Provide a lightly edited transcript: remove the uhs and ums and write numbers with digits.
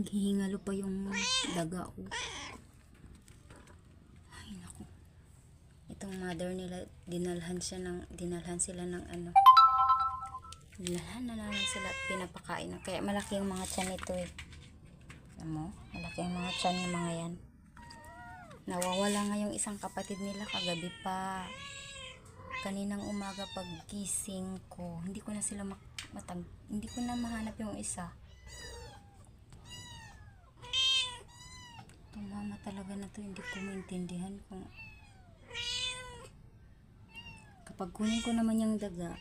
Naghihingalo pa yung daga. Oh. Ay, naku. Itong mother nila, dinalhan sila ng ano. Dinalhan na naman sila at pinapakain. Kaya malaki yung mga tiyan nito eh. Alam mo? Malaki yung mga tiyan ng mga yan. Nawawala nga yung isang kapatid nila kagabi pa. Kaninang umaga pag gising ko, hindi ko na sila hindi ko na mahanap yung isa. Itong mama talaga na to, hindi ko maintindihan kung kapag kunin ko naman yung daga.